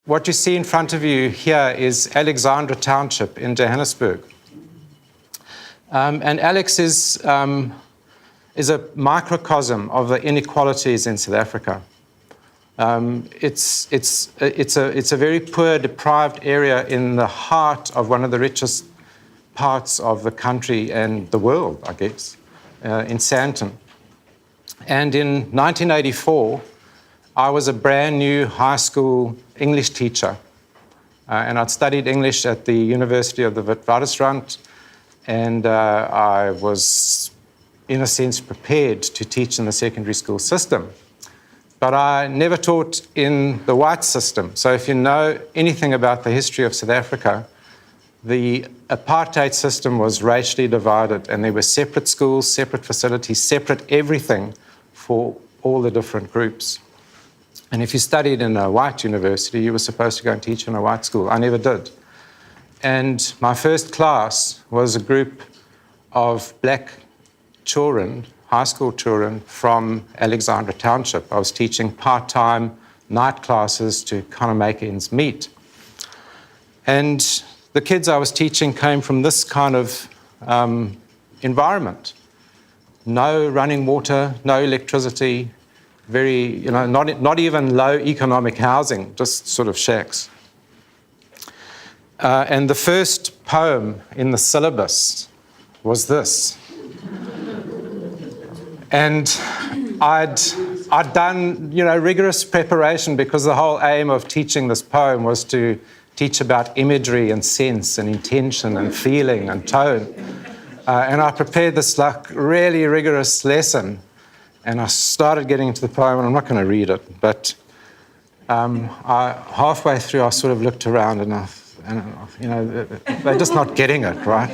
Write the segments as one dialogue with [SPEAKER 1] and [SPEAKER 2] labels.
[SPEAKER 1] What you see in front of you here is Alexandra Township in Johannesburg. And Alex is a microcosm of the inequalities in South Africa. It's a very poor, deprived area in the heart of one of the richest parts of the country and the world, I guess, in Sandton. And in 1984, I was a brand new high school English teacher. And I'd studied English at the University of the Witwatersrand, and I was, in a sense, prepared to teach in the secondary school system. But I never taught in the white system. So if you know anything about the history of South Africa, the apartheid system was racially divided, and there were separate schools, separate facilities, separate everything for all the different groups. And if you studied in a white university, you were supposed to go and teach in a white school. I never did. And my first class was a group of black children, high school children from Alexandra Township. I was teaching part-time night classes to kind of make ends meet. And the kids I was teaching came from this kind of environment. No running water, no electricity, very, not even low economic housing, just sort of shacks. And the first poem in the syllabus was this. And I'd done, rigorous preparation, because the whole aim of teaching this poem was to teach about imagery and sense and intention and feeling and tone. And I prepared this really rigorous lesson, and I started getting into the poem, and I'm not going to read it, but halfway through I sort of looked around and they're just not getting it, right?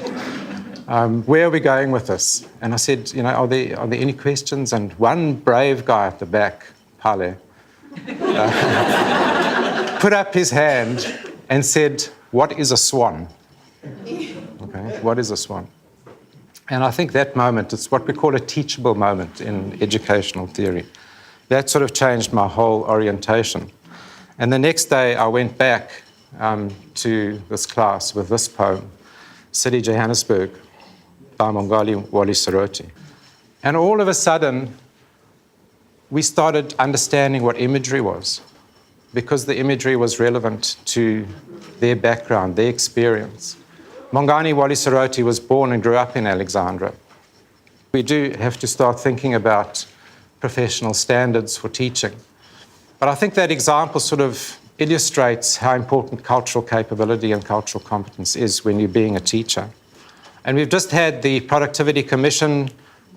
[SPEAKER 1] Where are we going with this? And I said, are there any questions? And one brave guy at the back, Pale, put up his hand and said, "What is a swan?" Okay, what is a swan? And I think that moment, it's what we call a teachable moment in educational theory. That sort of changed my whole orientation. And the next day I went back to this class with this poem, City Johannesburg, by Mongali Wali Soroti. And all of a sudden, we started understanding what imagery was, because the imagery was relevant to their background, their experience. Mongani Wali Soroti was born and grew up in Alexandra. We do have to start thinking about professional standards for teaching. But I think that example sort of illustrates how important cultural capability and cultural competence is when you're being a teacher. And we've just had the Productivity Commission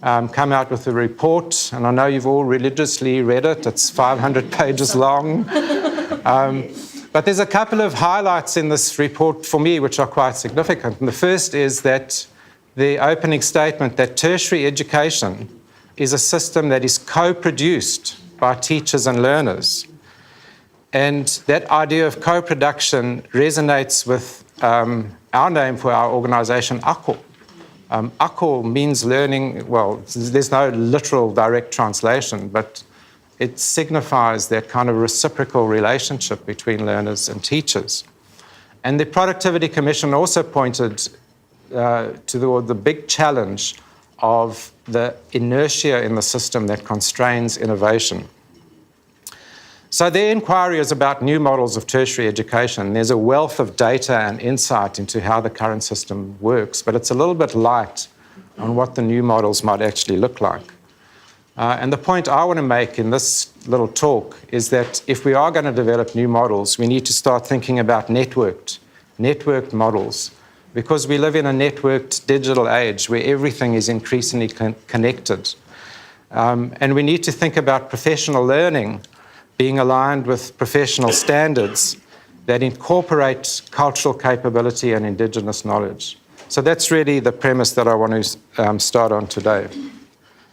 [SPEAKER 1] come out with a report, and I know you've all religiously read it. It's 500 pages long. But there's a couple of highlights in this report for me which are quite significant. And the first is that the opening statement that tertiary education is a system that is co-produced by teachers and learners. And that idea of co-production resonates with our name for our organisation, Ako. Ako means learning. Well, there's no literal direct translation, but it signifies that kind of reciprocal relationship between learners and teachers. And the Productivity Commission also pointed to the big challenge of the inertia in the system that constrains innovation. So their inquiry is about new models of tertiary education. There's a wealth of data and insight into how the current system works, but it's a little bit light on what the new models might actually look like. And the point I want to make in this little talk is that if we are going to develop new models, we need to start thinking about networked models, because we live in a networked digital age where everything is increasingly connected. And we need to think about professional learning being aligned with professional standards that incorporate cultural capability and indigenous knowledge. So that's really the premise that I want to start on today.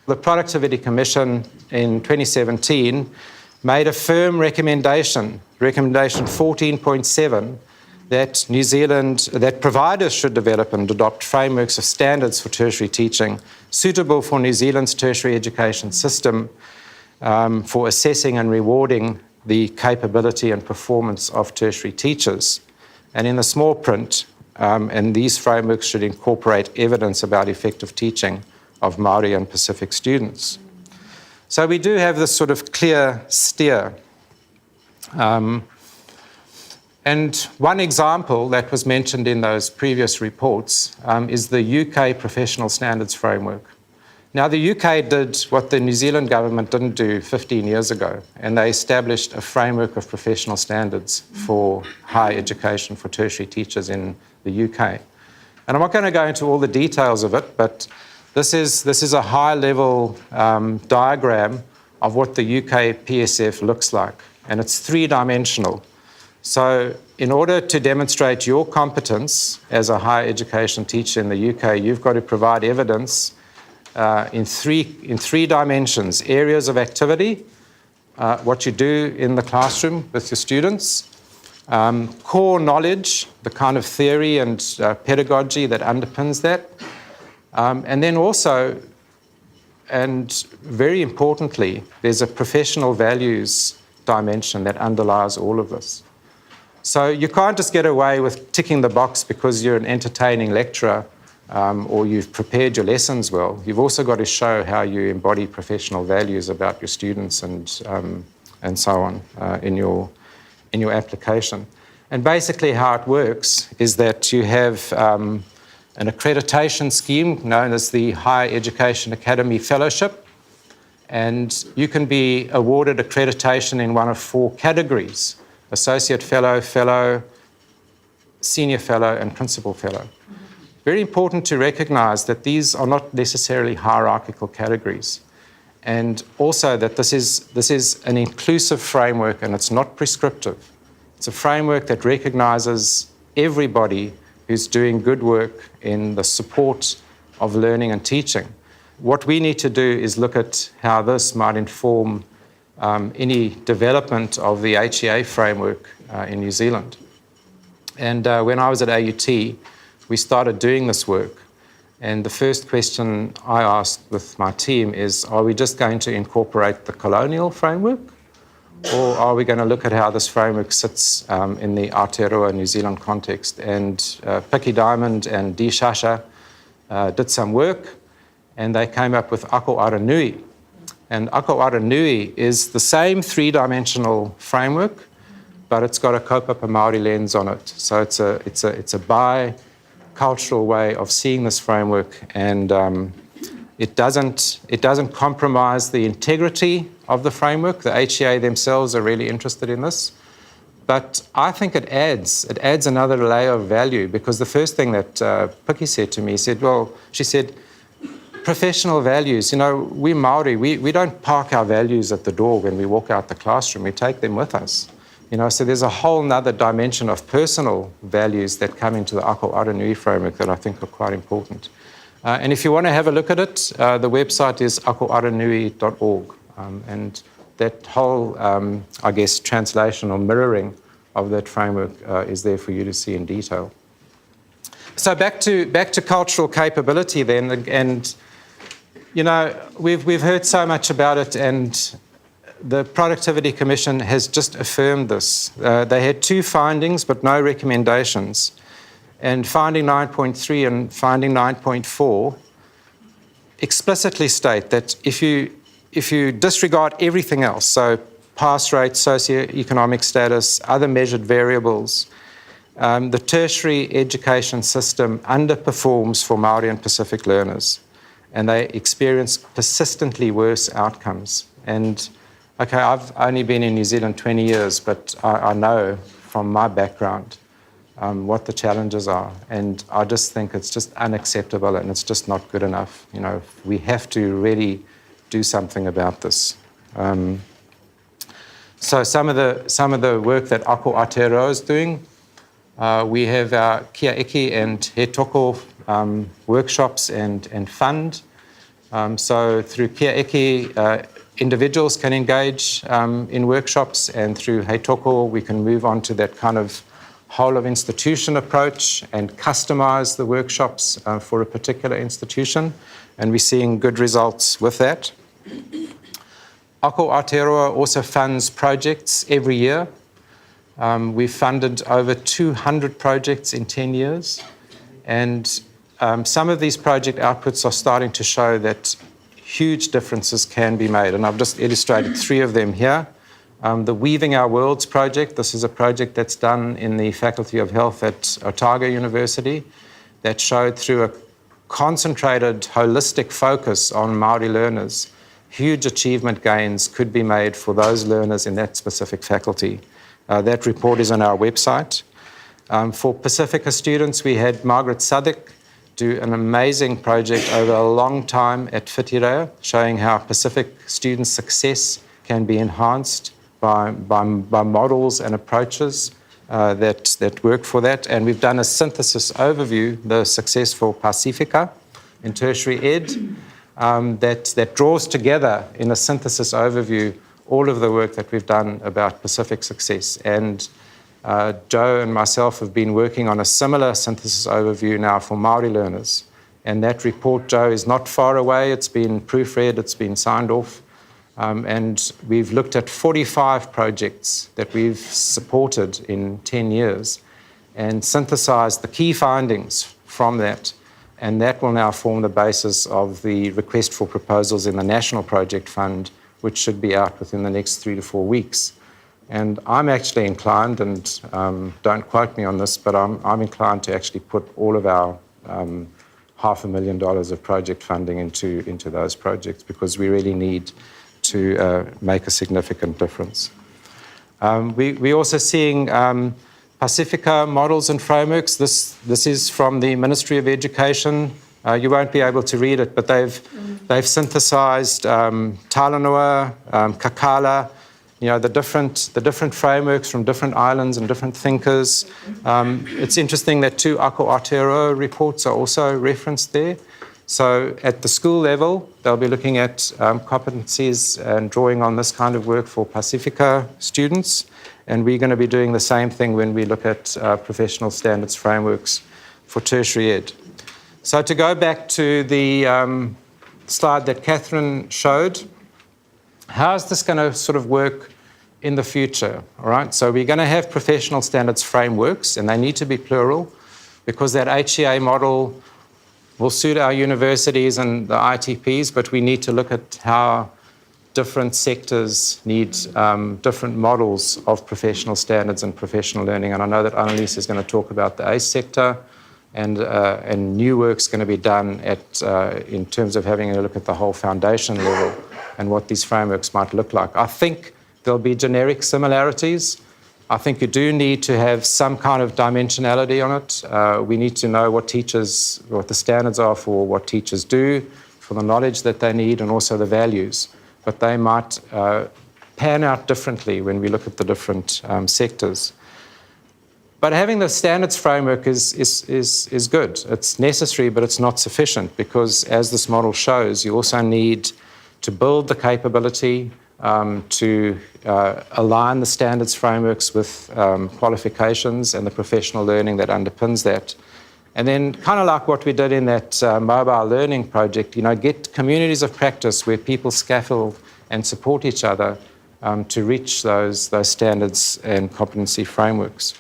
[SPEAKER 1] The Productivity Commission in 2017 made a firm recommendation 14.7, that providers should develop and adopt frameworks of standards for tertiary teaching suitable for New Zealand's tertiary education system, for assessing and rewarding the capability and performance of tertiary teachers. And in the small print, and these frameworks should incorporate evidence about effective teaching of Māori and Pacific students. So we do have this sort of clear steer. And one example that was mentioned in those previous reports is the UK Professional Standards Framework. Now, the UK did what the New Zealand government didn't do 15 years ago, and they established a framework of professional standards for higher education for tertiary teachers in the UK. And I'm not going to go into all the details of it, but this is a high-level diagram of what the UK PSF looks like, and it's three-dimensional. So in order to demonstrate your competence as a higher education teacher in the UK, you've got to provide evidence in three dimensions: areas of activity, what you do in the classroom with your students, core knowledge, the kind of theory and pedagogy that underpins that, and then also, and very importantly, there's a professional values dimension that underlies all of this. So you can't just get away with ticking the box because you're an entertaining lecturer or you've prepared your lessons well. You've also got to show how you embody professional values about your students and so on in your application. And basically how it works is that you have an accreditation scheme known as the Higher Education Academy Fellowship, and you can be awarded accreditation in one of four categories: Associate Fellow, Fellow, Senior Fellow, and Principal Fellow. Very important to recognise that these are not necessarily hierarchical categories, and also that this is an inclusive framework and it's not prescriptive. It's a framework that recognises everybody who's doing good work in the support of learning and teaching. What we need to do is look at how this might inform any development of the HEA framework in New Zealand. And when I was at AUT, we started doing this work. And the first question I asked with my team is, are we just going to incorporate the colonial framework? Or are we going to look at how this framework sits in the Aotearoa New Zealand context? And Picky Diamond and D. Shasha did some work, and they came up with Ako Aranui. And Ako Aranui is the same three-dimensional framework, but it's got a kaupapa Māori lens on it. So it's a bi-cultural way of seeing this framework, and it doesn't compromise the integrity of the framework. The HEA themselves are really interested in this, but I think it adds another layer of value, because the first thing that Piki said to me, she said, professional values. You know, we Māori, we don't park our values at the door when we walk out the classroom. We take them with us. You know, so there's a whole nother dimension of personal values that come into the Ako Aranui framework that I think are quite important. And if you want to have a look at it, the website is akoaranui.org. And that whole, translation or mirroring of that framework is there for you to see in detail. So back to cultural capability then, and you know, we've heard so much about it, and the Productivity Commission has just affirmed this. They had two findings but no recommendations. And finding 9.3 and finding 9.4 explicitly state that if you disregard everything else, so pass rate, socioeconomic status, other measured variables, the tertiary education system underperforms for Māori and Pacific learners, and they experience persistently worse outcomes. And okay, I've only been in New Zealand 20 years, but I know from my background what the challenges are, and I just think it's just unacceptable and it's just not good enough. You know, we have to really do something about this. So some of the work that Ako Aotearoa is doing, we have our Kia Eke and He Toko workshops and fund. So through Kia Eke, individuals can engage in workshops, and through He Toko we can move on to that kind of whole of institution approach and customise the workshops for a particular institution, and we're seeing good results with that. Ako Aotearoa also funds projects every year. We've funded over 200 projects in 10 years. And some of these project outputs are starting to show that huge differences can be made. And I've just illustrated 3 of them here. The Weaving Our Worlds project, this is a project that's done in the Faculty of Health at Otago University that showed through a concentrated, holistic focus on Māori learners, huge achievement gains could be made for those learners in that specific faculty. That report is on our website. For Pacifica students, we had Margaret Southwick do an amazing project over a long time at Whitireia, showing how Pacific student success can be enhanced by models and approaches that work for that. And we've done a synthesis overview, the successful Pacifica in tertiary ed, that draws together in a synthesis overview all of the work that we've done about Pacific success. And Joe and myself have been working on a similar synthesis overview now for Māori learners. And that report, Joe, is not far away. It's been proofread, it's been signed off. And we've looked at 45 projects that we've supported in 10 years and synthesized the key findings from that. And that will now form the basis of the request for proposals in the National Project Fund, which should be out within the next 3 to 4 weeks. And I'm actually inclined, and don't quote me on this, but I'm inclined to actually put all of our $500,000 of project funding into those projects, because we really need to make a significant difference. We're also seeing Pacifica models and frameworks. This is from the Ministry of Education. You won't be able to read it, but they've synthesized Talanoa, Kakala, the different frameworks from different islands and different thinkers. It's interesting that 2 Ako Aotearoa reports are also referenced there. So at the school level, they'll be looking at competencies and drawing on this kind of work for Pacifica students. And we're going to be doing the same thing when we look at professional standards frameworks for tertiary ed. So to go back to the slide that Catherine showed, how is this going to sort of work in the future? All right, so we're going to have professional standards frameworks, and they need to be plural, because that HCA model will suit our universities and the ITPs, but we need to look at how different sectors need different models of professional standards and professional learning. And I know that Annalise is going to talk about the ACE sector, and new work's going to be done in terms of having a look at the whole foundation level and what these frameworks might look like. I think there'll be generic similarities. I think you do need to have some kind of dimensionality on it. We need to know what the standards are for what teachers do, for the knowledge that they need, and also the values. But they might pan out differently when we look at the different sectors. But having the standards framework is good. It's necessary, but it's not sufficient, because as this model shows, you also need to build the capability to align the standards frameworks with qualifications and the professional learning that underpins that. And then, kind of like what we did in that mobile learning project, get communities of practice where people scaffold and support each other to reach those standards and competency frameworks.